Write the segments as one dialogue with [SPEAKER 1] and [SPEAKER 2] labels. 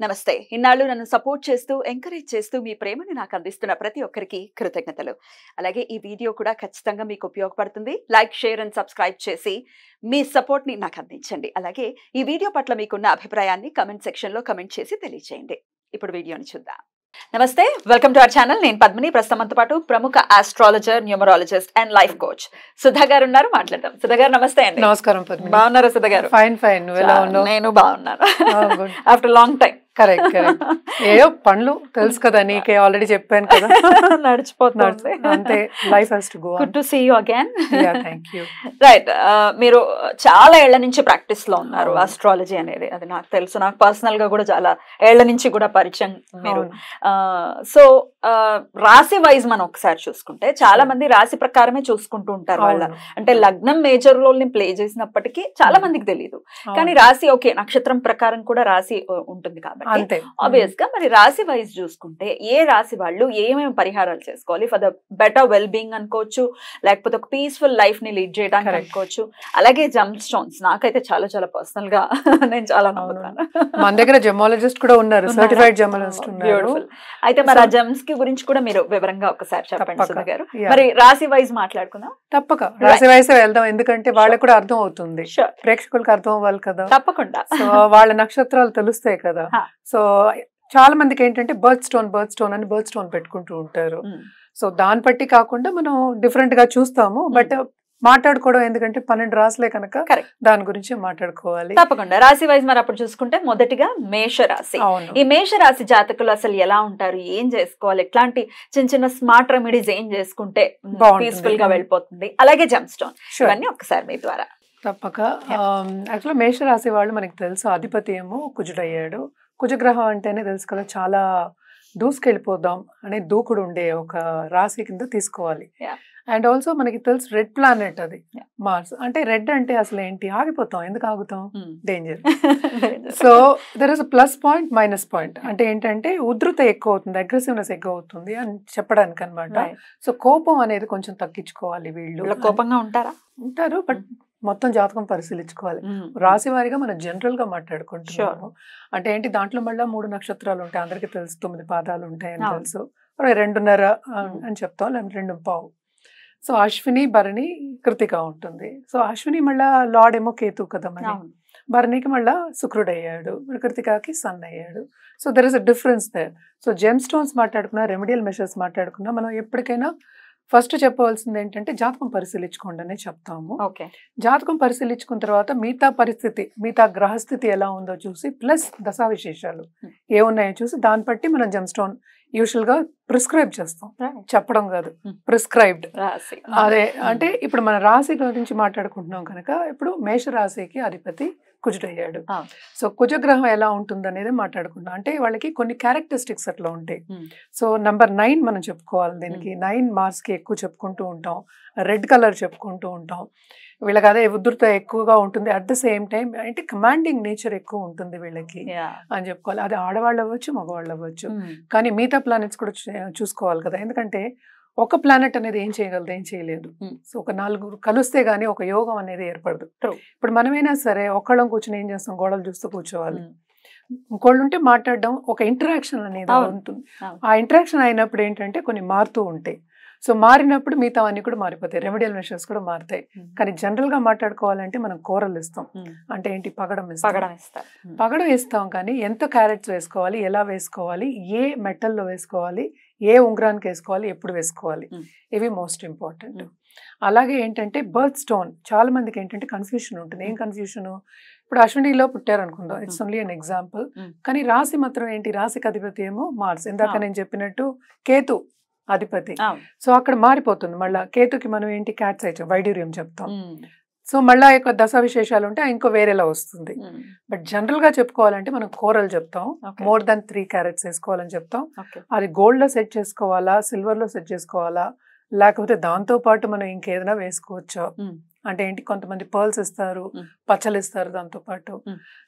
[SPEAKER 1] నమస్తే. ఇన్నాళ్ళు నన్ను సపోర్ట్ చేస్తూ, ఎంకరేజ్ చేస్తూ మీ ప్రేమని నాకు అందిస్తున్న ప్రతి ఒక్కరికి కృతజ్ఞతలు. అలాగే ఈ వీడియో కూడా ఖచ్చితంగా మీకు ఉపయోగపడుతుంది. లైక్, షేర్ అండ్ సబ్స్క్రైబ్ చేసి మీ సపోర్ట్‌ని నాకు అందించండి. అలాగే ఈ వీడియో పట్ల మీకున్న అభిప్రాయాన్ని కామెంట్ సెక్షన్‌లో కామెంట్ చేసి తెలియజేయండి. ఇప్పుడు వీడియోని చూద్దాం. నమస్తే, వెల్కమ్ టు అవర్ ఛానల్. నేను పద్మిని. ప్రస్తుతం మనతో పాటు ప్రముఖ astrologer, numerologist and life coach Sudha గారు ఉన్నారు. మాట్లాడదాం. సుధా గారు నమస్తే అండి.
[SPEAKER 2] నమస్కారం పద్మిని.
[SPEAKER 1] బాగున్నారా సుధా గారు?
[SPEAKER 2] Fine fine. నువ్వు ఎలా ఉన్నావు?
[SPEAKER 1] నేను బాగున్నాను. After long time.
[SPEAKER 2] Correct correct. ఏయో పనులు తెలుసు కదా, నీకే ఆల్రెడీ చెప్పాను కదా,
[SPEAKER 1] నడిచిపోతుంది
[SPEAKER 2] అంతే. Life has to go on.
[SPEAKER 1] Good to see you again.
[SPEAKER 2] Yeah, thank you.
[SPEAKER 1] Right, మీరు చాలా ఏళ్ల నుంచి ప్రాక్టీస్ లో ఉన్నారు ఆస్ట్రాలజీ అనేది. అది నాకు తెలుసు. నాకు పర్సనల్ గా కూడా చాలా ఏళ్ల నుంచి కూడా పరిచయం మీరు. సో రాశి వైజ్ మనం ఒకసారి చూసుకుంటే చాలా మంది రాశి ప్రకారమే చూసుకుంటూ ఉంటారు. వాళ్ళ అంటే లగ్నం మేజర్ రోల్ ని ప్లే చేసినప్పటికీ చాలా మందికి తెలియదు. కానీ రాశి ఓకే, నక్షత్రం ప్రకారం కూడా రాశి ఉంటుంది కాబట్టి ఆబ్వియస్ గా మరి రాశి వైజ్ చూసుకుంటే ఏ రాశి వాళ్ళు ఏమేమి పరిహారాలు చేసుకోవాలి for the better well being అనుకోవచ్చు, లేకపోతే ఒక పీస్ఫుల్ లైఫ్ ని లీడ్ చేయడానికి అనుకోవచ్చు. అలాగే జమ్ స్టోన్స్ నాకైతే చాలా చాలా పర్సనల్ గా నేను చాలా నమ్ముతాను.
[SPEAKER 2] మన దగ్గర జెమాలజిస్ట్ కూడా ఉన్నారు, సర్టిఫైడ్ జెమాలజిస్ట్ ఉన్నారు.
[SPEAKER 1] బ్యూటిఫుల్. అయితే మరి ఆ జమ్స్ కి గురించి కూడా మీరు వివరంగా ఒకసారి చెప్పండి సుధా గారు. మరి రాశి వైజ్ మాట్లాడుకుందాం.
[SPEAKER 2] తప్పక రాశి వైజ్ వెళ్దాం, ఎందుకంటే వాళ్ళకి కూడా అర్థం అవుతుంది, ప్రేక్షకులకు అర్థం అవ్వాలి కదా.
[SPEAKER 1] తప్పకుండా. సో
[SPEAKER 2] వాళ్ళ నక్షత్రాలు తెలుస్తాయి కదా. సో చాలా మందికి ఏంటంటే బర్త్ స్టోన్ అని బర్త్ స్టోన్ పెట్టుకుంటూ ఉంటారు. సో దాన్ని బట్టి కాకుండా మనం డిఫరెంట్ గా చూస్తాము. బట్ మాట్లాడుకోవడం ఎందుకంటే 12 రాశులే కనుక దాని గురించి మాట్లాడుకోవాలి.
[SPEAKER 1] తప్పకుండా. రాశి వైజ్ మరి అప్పుడు చూసుకుంటే మొదటిగా మేషరాశి. ఈ మేషరాశి జాతకులు అసలు ఎలా ఉంటారు, ఏం చేసుకోవాలి, ఎట్లాంటి చిన్న చిన్న స్మార్ట్ రెమెడీస్ ఏం చేసుకుంటే పీస్ఫుల్ గా వెళ్ళిపోతుంది, అలాగే జమ్ స్టోన్, ఇవన్నీ ఒకసారి మీ ద్వారా.
[SPEAKER 2] తప్పక. యాక్చువల్గా మేషరాశి వాళ్ళు మనకి తెలుసు, అధిపతి ఏమో కుజుడయ్యాడు. కుజగ్రహం అంటేనే తెలుసు కదా, చాలా దూసుకెళ్ళిపోదాం అనే దూకుడు ఉండే ఒక రాశి కింద తీసుకోవాలి. అండ్ ఆల్సో మనకి తెలుసు రెడ్ ప్లానెట్ అది మార్స్. అంటే రెడ్ అంటే అసలు ఏంటి, ఆగిపోతాం. ఎందుకు ఆగుతాం? Danger. So there is a plus point, minus point. అంటే ఏంటంటే ఉధృత ఎక్కువ అవుతుంది, అగ్రెసివ్నెస్ ఎక్కువ అవుతుంది అని చెప్పడానికి అనమాట. సో కోపం అనేది కొంచెం తగ్గించుకోవాలి. వీళ్ళు
[SPEAKER 1] కోపంగా ఉంటారు,
[SPEAKER 2] బట్ మొత్తం జాతకం పరిశీలించుకోవాలి. రాశి వారిగా మనం జనరల్ గా మాట్లాడుకుంటున్నాము. అంటే ఏంటి, దాంట్లో మళ్ళీ 3 నక్షత్రాలు ఉంటాయి, అందరికీ తెలుసు. 9 పాదాలు ఉంటాయి అని తెలుసు. 2.5 అని చెప్తాం, లేదా 2.25. సో అశ్విని, భరణి, కృతిక ఉంటుంది. సో అశ్విని మళ్ళా లార్డ్ ఏమో కేతు కదా, మరి భరణికి మళ్ళా శుక్రుడు అయ్యాడు, కృతికాకి సన్ అయ్యాడు. So there is a difference there. So gem stones మాట్లాడుకున్నా, రెమెడియల్ మెషర్స్ మాట్లాడుకున్నా, మనం ఎప్పటికైనా ఫస్ట్ చెప్పవలసింది ఏంటంటే జాతకం పరిశీలించుకోండి అనే చెప్తాము. జాతకం పరిశీలించుకున్న తర్వాత మిగతా పరిస్థితి, మిగతా గ్రహస్థితి ఎలా ఉందో చూసి, ప్లస్ దశా విశేషాలు ఏమున్నాయో చూసి, దాన్ని బట్టి మనం జెమ్ స్టోన్ యూజువల్ గా ప్రిస్క్రైబ్ చేస్తాం. చెప్పడం కాదు, ప్రిస్క్రైబ్డ్. అదే అంటే ఇప్పుడు మన రాశి గురించి మాట్లాడుకుంటున్నాం కనుక, ఇప్పుడు మేషరాశికి అధిపతి కుజుడయ్యాడు. సో కుజగ్రహం ఎలా ఉంటుంది అనేది మాట్లాడుకుంటాం. అంటే వాళ్ళకి కొన్ని క్యారెక్టరిస్టిక్స్ అట్లా ఉంటాయి. సో నంబర్ 9 మనం చెప్పుకోవాలి. దీనికి 9 మార్క్స్ కి ఎక్కువ చెప్పుకుంటూ ఉంటాం, రెడ్ కలర్ చెప్పుకుంటూ ఉంటాం. వీళ్ళకి అదే ఉధృత ఎక్కువగా ఉంటుంది. అట్ ద సేమ్ టైం అంటే కమాండింగ్ నేచర్ ఎక్కువ ఉంటుంది వీళ్ళకి అని చెప్పుకోవాలి. అది ఆడవాళ్ళు అవ్వచ్చు, మగవాళ్ళు అవ్వచ్చు. కానీ మిగతా ప్లానెట్స్ కూడా చూసుకోవాలి కదా, ఎందుకంటే ఒక ప్లానెట్ అనేది ఏం చేయగలదు, ఏం చేయలేదు. సో ఒక 4 కలిస్తే గానీ ఒక యోగం అనేది ఏర్పడదు. ఇప్పుడు మనమైనా సరే ఒక్కళ్ళం కూర్చొని ఏం చేస్తాం, గోడలు చూస్తూ కూర్చోవాలి. ఇంకోళ్ళు ఉంటే మాట్లాడడం, ఒక ఇంటరాక్షన్ అనేది ఉంటుంది. ఆ ఇంటరాక్షన్ అయినప్పుడు ఏంటంటే కొన్ని మారుతూ ఉంటాయి. సో మారినప్పుడు మిగతా అన్ని కూడా మారిపోతాయి, రెమెడియల్ మెషర్స్ కూడా మారుతాయి. కానీ జనరల్ గా మాట్లాడుకోవాలంటే మనం కూరలు ఇస్తాం. అంటే ఏంటి, పగడం ఇస్తాం. కానీ ఎంత క్యారెట్స్ వేసుకోవాలి, ఎలా వేసుకోవాలి, ఏ మెటల్లో వేసుకోవాలి, ఏ ఉంగరానికి వేసుకోవాలి, ఎప్పుడు వేసుకోవాలి, ఇవి మోస్ట్ ఇంపార్టెంట్. అలాగే ఏంటంటే బర్త్ స్టోన్, చాలా మందికి ఏంటంటే కన్ఫ్యూషన్ ఉంటుంది. ఏం కన్ఫ్యూషన్? ఇప్పుడు అశ్వినిలో పుట్టారు అనుకుందాం, ఇట్స్ ఓన్లీ అన్ ఎగ్జాంపుల్. కానీ రాశి మాత్రం ఏంటి, రాశికి అధిపతి ఏమో మార్స్. ఇందాక నేను చెప్పినట్టు కేతు అధిపతి. సో అక్కడ మారిపోతుంది. మళ్ళా కేతుకి మనం ఏంటి, క్యాట్స్ అయితే వైడూర్యం చెప్తాం. సో మళ్ళా యొక్క దశ విశేషాలు ఉంటే ఇంకో వేరేలా వస్తుంది. బట్ జనరల్ గా చెప్పుకోవాలంటే మనం కూరలు చెప్తాం, మోర్ దాన్ 3 క్యారెట్స్ వేసుకోవాలని చెప్తాం. అది గోల్డ్ లో సెట్ చేసుకోవాలా, సిల్వర్ లో సెట్ చేసుకోవాలా, లేకపోతే దాంతో పాటు మనం ఇంకేదైనా వేసుకోవచ్చా. అంటే ఏంటి, కొంతమంది పర్ల్స్ ఇస్తారు, పచ్చలు ఇస్తారు దాంతో పాటు.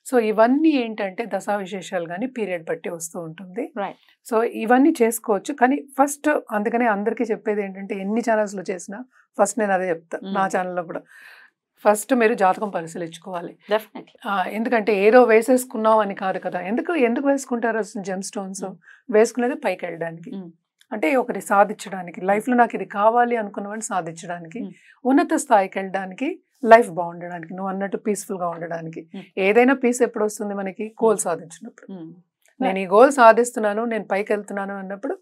[SPEAKER 2] సో ఇవన్నీ ఏంటంటే దశా విశేషాలు కానీ పీరియడ్ బట్టి వస్తూ ఉంటుంది. సో ఇవన్నీ చేసుకోవచ్చు. కానీ ఫస్ట్ అందుకనే అందరికీ చెప్పేది ఏంటంటే, ఎన్ని ఛానల్స్ లో చేసినా ఫస్ట్ నేను అదే చెప్తా, నా ఛానల్లో కూడా ఫస్ట్ మీరు జాతకం పరిశీలించుకోవాలి.
[SPEAKER 1] డెఫినెట్లీ.
[SPEAKER 2] ఎందుకంటే ఏదో వేసేసుకున్నాం అని కాదు కదా. ఎందుకు వేసుకుంటారు జెమ్ స్టోన్స్? వేసుకునేది పైకి వెళ్ళడానికి, అంటే ఒకటి సాధించడానికి, లైఫ్లో నాకు ఇది కావాలి అనుకున్నవాడిని సాధించడానికి, ఉన్నత స్థాయికి వెళ్ళడానికి, లైఫ్ బాగుండడానికి, నువ్వు అన్నట్టు పీస్ఫుల్గా ఉండడానికి. ఏదైనా పీస్ ఎప్పుడు వస్తుంది మనకి? గోల్ సాధించినప్పుడు. నేను ఈ గోల్ సాధిస్తున్నాను, నేను పైకి వెళ్తున్నాను అన్నప్పుడు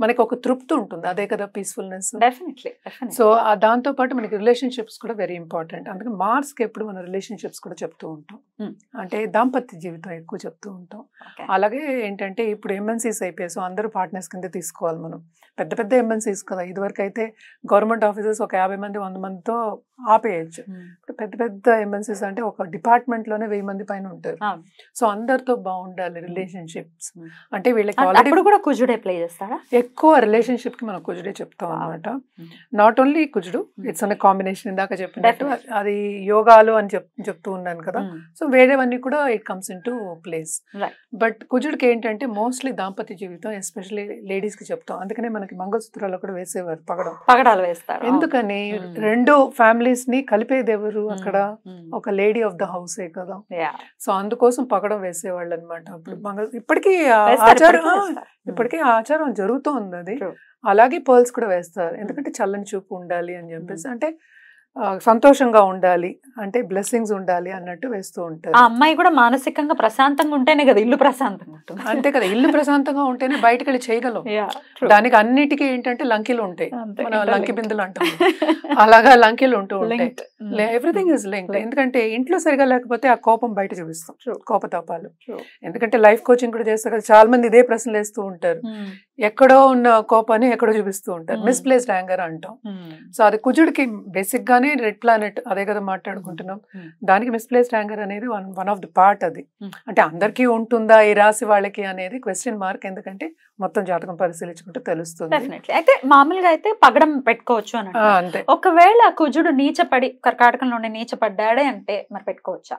[SPEAKER 2] మనకి ఒక తృప్తి ఉంటుంది. అదే కదా పీస్ఫుల్నెస్.
[SPEAKER 1] డెఫినెట్లీ.
[SPEAKER 2] సో దాంతో పాటు మనకి రిలేషన్షిప్స్ కూడా వెరీ ఇంపార్టెంట్. అందుకే మార్స్కి ఎప్పుడు మన రిలేషన్షిప్స్ కూడా చెప్తూ ఉంటాం, అంటే దాంపత్య జీవితం ఎక్కువ చెప్తూ ఉంటాం. అలాగే ఏంటంటే ఇప్పుడు ఎంఎన్సీస్ అయిపోయాయి, సో అందరూ పార్ట్నర్స్ కింద తీసుకోవాలి మనం. పెద్ద పెద్ద ఎంఎన్సీస్ కదా, ఇదివరకు అయితే గవర్నమెంట్ ఆఫీసర్స్ ఒక 50 మంది 100 మందితో ఆపేయచ్చు. ఇప్పుడు పెద్ద పెద్ద ఎంఎన్సీస్ అంటే ఒక డిపార్ట్మెంట్లోనే 1000 మంది పైన ఉంటారు. సో అందరితో బాగుండాలి రిలేషన్షిప్స్. అంటే వీళ్ళకి ఆల్రెడీ
[SPEAKER 1] కూడా కుజుడే ప్లే చేస్తాడా?
[SPEAKER 2] ఎక్కువ రిలేషన్షిప్ కి మనం కుజుడే చెప్తాం అనమాట. నాట్ ఓన్లీ కుజుడు, ఇట్స్ అనే కాంబినేషన్. ఇందాక చెప్పినట్టు అది యోగాలు అని చెప్తూ ఉన్నాను కదా. సో వేరేవన్నీ కూడా it comes in to place. But కుజుడికి ఏంటంటే మోస్ట్లీ దాంపత్య జీవితం, ఎస్పెషల్లీ లేడీస్ కి చెప్తాం. అందుకనే మనకి మంగళసూత్రాలు కూడా వేసేవారు,
[SPEAKER 1] పగడాలు వేస్తారు.
[SPEAKER 2] ఎందుకని? రెండు ఫ్యామిలీస్ ని కలిపేది ఎవరు అక్కడ? ఒక లేడీ ఆఫ్ ద హౌసే కదా. సో అందుకోసం పగడం వేసేవాళ్ళు అనమాట. ఇప్పటికీ ఆచారం జరుగుతోంది అది. అలాగే పర్ల్స్ కూడా వేస్తారు, ఎందుకంటే చల్లని చూపు ఉండాలి అని చెప్పేసి, అంటే సంతోషంగా ఉండాలి, అంటే బ్లెస్సింగ్స్ ఉండాలి అన్నట్టు వేస్తూ ఉంటారు.
[SPEAKER 1] ఆ అమ్మాయి కూడా మానసికంగా ప్రశాంతంగా ఉంటేనే కదా ఇల్లు ప్రశాంతంగా ఉంటుంది.
[SPEAKER 2] అంతే కదా, ఇల్లు ప్రశాంతంగా ఉంటేనే బయటకు వెళ్ళి చేయగలం. దానికి అన్నిటికీ ఏంటంటే లంకీలు ఉంటాయి, మన లంకి బిందులు అంటాం, అలాగా లంకీలు ఉంటూ ఉంటాయి. Everything is linked. ఎందుకంటే ఇంట్లో సరిగా లేకపోతే ఆ కోపం బయట చూపిస్తాం, కోపతాపాలు. ఎందుకంటే లైఫ్ కోచింగ్ కూడా చేస్తారు కదా, చాలా మంది ఇదే ప్రశ్నలు వేస్తూ ఉంటారు. ఎక్కడో ఉన్న కోపాన్ని ఎక్కడో చూపిస్తూ ఉంటారు, మిస్ప్లేస్డ్ యాంగర్ అంటాం. సో అది కుజుడికి బేసిక్ గానే రెడ్ ప్లానెట్, అదే కదా మాట్లాడుకుంటున్నాం. దానికి మిస్ప్లేస్డ్ యాంగర్ అనేది వన్ ఆఫ్ ది పార్ట్. అది అంటే అందరికీ ఉంటుందా ఈ రాశి వాళ్ళకి అనేది క్వశ్చన్ మార్క్, ఎందుకంటే మొత్తం జాతకం పరిశీలించుకుంటే తెలుస్తుంది.
[SPEAKER 1] అయితే మామూలుగా అయితే పగడం పెట్టుకోవచ్చు అని
[SPEAKER 2] అంతే.
[SPEAKER 1] ఒకవేళ కుజుడు నీచపడి కర్కాటకంలోనే నీచపడ్డాడే అంటే మరి పెట్టుకోవచ్చా?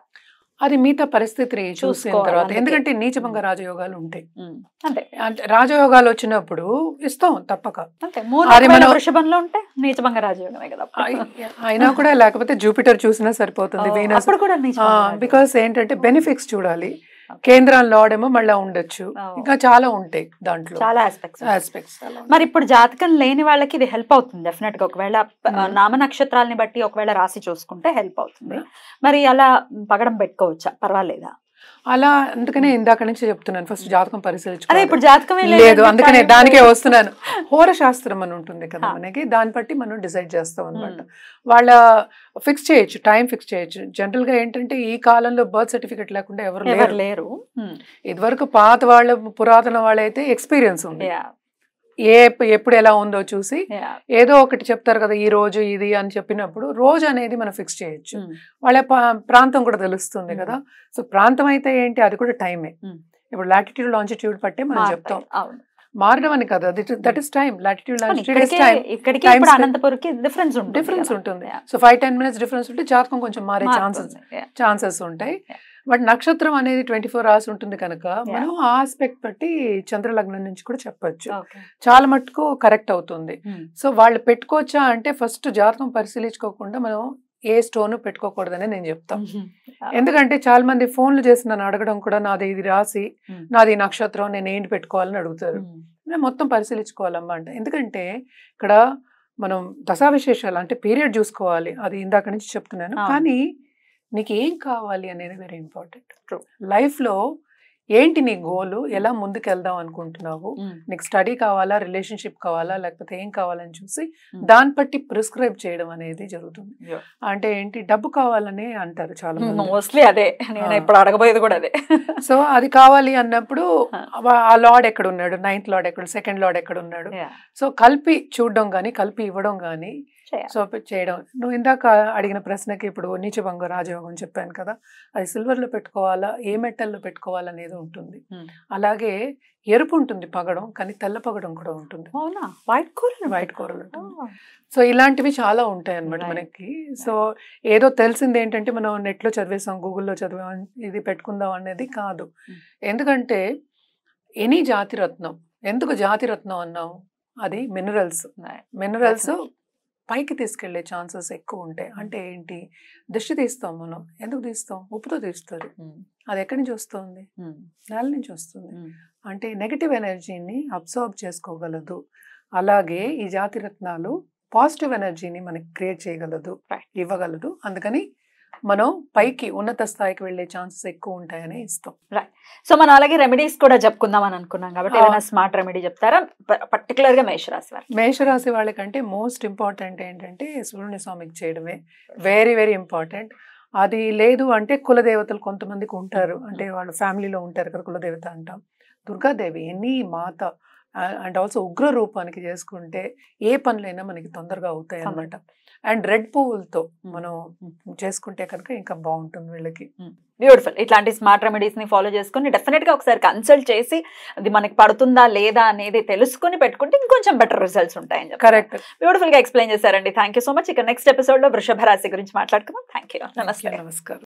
[SPEAKER 2] అది మిగతా పరిస్థితిని చూసిన తర్వాత, ఎందుకంటే నీచభంగ రాజయోగాలు ఉంటాయి. అంటే రాజయోగాలు వచ్చినప్పుడు ఇస్తాం తప్పక.
[SPEAKER 1] వృషభంలో ఉంటే నీచభంగ రాజయోగమే కదా.
[SPEAKER 2] అయినా కూడా లేకపోతే జూపిటర్ చూసినా సరిపోతుంది, వీనస్. బికాస్ ఏంటంటే బెనిఫిట్స్ చూడాలి. కేంద్రంలో ఆడేమో మళ్ళీ ఉండొచ్చు, ఇంకా చాలా ఉంటాయి దాంట్లో,
[SPEAKER 1] చాలా ఆస్పెక్ట్స్. మరి ఇప్పుడు జాతకం లేని వాళ్ళకి ఇది హెల్ప్ అవుతుంది డెఫినెట్ గా. ఒకవేళ నామ నక్షత్రాలని బట్టి ఒకవేళ రాశి చూసుకుంటే హెల్ప్ అవుతుంది. మరి అలా పగడం పెట్టుకోవచ్చా, పర్వాలేదా?
[SPEAKER 2] అలా అందుకనే ఇందాక నుంచి చెప్తున్నాను, ఫస్ట్ జాతకం పరిశీలించుకోవాలి.
[SPEAKER 1] ఇప్పుడు జాతకమే
[SPEAKER 2] లేదు, అందుకనే దానికే వస్తున్నాను. హోరశాస్త్రం అని ఉంటుంది కదా మనకి, దాన్ని బట్టి మనం డిసైడ్ చేస్తాం అనమాట. వాళ్ళ ఫిక్స్ చేయొచ్చు, టైం ఫిక్స్ చేయొచ్చు. జనరల్ గా ఏంటంటే ఈ కాలంలో బర్త్ సర్టిఫికెట్ లేకుండా ఎవరు లేరు. ఇదివరకు పాత వాళ్ళ, పురాతన వాళ్ళైతే ఎక్స్పీరియన్స్ ఉంది, ఎప్పుడు ఎలా ఉందో చూసి ఏదో ఒకటి చెప్తారు కదా, ఈ రోజు ఇది అని చెప్పినప్పుడు రోజు అనేది మనం ఫిక్స్ చేయొచ్చు. వాళ్ళ ప్రాంతం కూడా తెలుస్తుంది కదా. సో ప్రాంతం అయితే ఏంటి, అది కూడా టైమే. ఇప్పుడు లాటిట్యూడ్ లాంజిట్యూడ్ పట్టే మనం చెప్తాం, మారడం అని కదా, that is time. Latitude లాంజిట్యూడ్ difference ఉంటుంది. సో 5-10 minutes డిఫరెన్స్ ఉంటే జాతకం కొంచెం మారే ఛాన్సెస్ ఉంటాయి. బట్ నక్షత్రం అనేది 24 hours ఉంటుంది కనుక మనం ఆ ఆస్పెక్ట్ బట్టి చంద్రలగ్నం నుంచి కూడా చెప్పొచ్చు, చాలా మట్టుకు కరెక్ట్ అవుతుంది. సో వాళ్ళు పెట్టుకోవచ్చా అంటే ఫస్ట్ జాతకం పరిశీలించుకోకుండా మనం ఏ స్టోన్ పెట్టుకోకూడదని నేను చెప్తాను. ఎందుకంటే చాలా మంది ఫోన్లు చేసి నన్ను అడగడం కూడా, నాది ఇది రాసి, నాది నక్షత్రం, నేను ఏంటి పెట్టుకోవాలని అడుగుతారు. నేను మొత్తం పరిశీలించుకోవాలమ్మా అంటే, ఎందుకంటే ఇక్కడ మనం దశా విశేషాలు అంటే పీరియడ్ చూసుకోవాలి, అది ఇందాక నుంచి చెప్తున్నాను. కానీ నీకు ఏం కావాలి అనేది వెరీ ఇంపార్టెంట్. లైఫ్లో ఏంటి నీ గోలు, ఎలా ముందుకు వెళ్దాం అనుకుంటున్నావు, నీకు స్టడీ కావాలా, రిలేషన్షిప్ కావాలా, లేకపోతే ఏం కావాలని చూసి దాన్ని బట్టి ప్రిస్క్రైబ్ చేయడం అనేది జరుగుతుంది. అంటే ఏంటి, డబ్బు కావాలని అంటారు చాలా మంది,
[SPEAKER 1] మోస్ట్లీ అదే నేను ఇప్పుడు అడగబోయేది కూడా అదే.
[SPEAKER 2] సో అది కావాలి అన్నప్పుడు ఆ లార్డ్ ఎక్కడ ఉన్నాడు, 9th లార్డ్ ఎక్కడ, 2nd లార్డ్ ఎక్కడ ఉన్నాడు, సో కలిపి చూడడం కానీ కలిపి ఇవ్వడం కానీ సో చేయడం. నువ్వు ఇందాక అడిగిన ప్రశ్నకి ఇప్పుడు నీచభంగ రాజయోగం చెప్పాను కదా, అది సిల్వర్లో పెట్టుకోవాలా, ఏ మెటల్లో పెట్టుకోవాలనేది ఉంటుంది. అలాగే ఎరుపు ఉంటుంది పగడం, కానీ తెల్ల పగడం కూడా ఉంటుంది, వైట్ కూరలు ఉంటుంది. సో ఇలాంటివి చాలా ఉంటాయి అన్నమాట మనకి. సో ఏదో తెలిసింది ఏంటంటే మనం నెట్లో చదివేసాం, గూగుల్లో చదివాం, ఇది పెట్టుకుందాం అనేది కాదు. ఎందుకంటే ఎనీ జాతిరత్నం, ఎందుకు జాతిరత్నం అన్నాం, అది మినరల్స్ పైకి తీసుకెళ్లే ఛాన్సెస్ ఎక్కువ ఉంటాయి. అంటే ఏంటి, దిష్టి తీస్తాం మనం, ఎందుకు తీస్తాం? ఉప్పుతో తీస్తుంది. అది ఎక్కడి నుంచి వస్తుంది? నేల నుంచి వస్తుంది. అంటే నెగటివ్ ఎనర్జీని అబ్జర్వ్ చేసుకోగలదు. అలాగే ఈ జాతి రత్నాలు పాజిటివ్ ఎనర్జీని మనకి క్రియేట్ చేయగలదు, ఇవ్వగలదు. అందుకని మనం పైకి ఉన్నత స్థాయికి వెళ్లే ఛాన్సెస్ ఎక్కువ ఉంటాయని ఇస్తాం.
[SPEAKER 1] సో మనం అలాగే రెమెడీస్ కూడా చెప్పుకుందాం అని అనుకున్నాం కాబట్టి ఏమైనా స్మార్ట్ రెమెడీ చెప్తారా పర్టికులర్ గా మేషరాశి వారు?
[SPEAKER 2] మేషరాశి వాళ్ళకంటే మోస్ట్ ఇంపార్టెంట్ ఏంటంటే సుబ్రహ్మణ్య స్వామికి చేయడమే వెరీ వెరీ ఇంపార్టెంట్. అది లేదు అంటే కులదేవతలు కొంతమందికి ఉంటారు, అంటే వాళ్ళ ఫ్యామిలీలో ఉంటారు కదా కులదేవత అంటాం. Durgadevi, any Mata and also ఉగ్ర రూపానికి చేసుకుంటే ఏ పనులైనా మనకి తొందరగా అవుతాయి అన్నమాట. అండ్ రెడ్ పువ్వులతో మనం చేసుకుంటే కనుక ఇంకా బాగుంటుంది వీళ్ళకి.
[SPEAKER 1] బ్యూటిఫుల్. ఇట్లాంటి స్మార్ట్ రెమెడీస్ ని ఫాలో చేసుకుని డెఫినెట్ గా ఒకసారి కన్సల్ట్ చేసి అది మనకి పడుతుందా లేదా అనేది తెలుసుకుని పెట్టుకుంటే ఇంకొంచెం బెటర్ రిజల్ట్స్ ఉంటాయని చెప్పి
[SPEAKER 2] కరెక్ట్.
[SPEAKER 1] బ్యూటిఫుల్ గా ఎక్స్ప్లెయిన్ చేశారండి. Thank you so much. ఇక నెక్స్ట్ ఎపిసోడ్ లో వృషభ రాశి గురించి మాట్లాడుకుందాం. Thank you. నమస్తే.
[SPEAKER 2] నమస్కారం.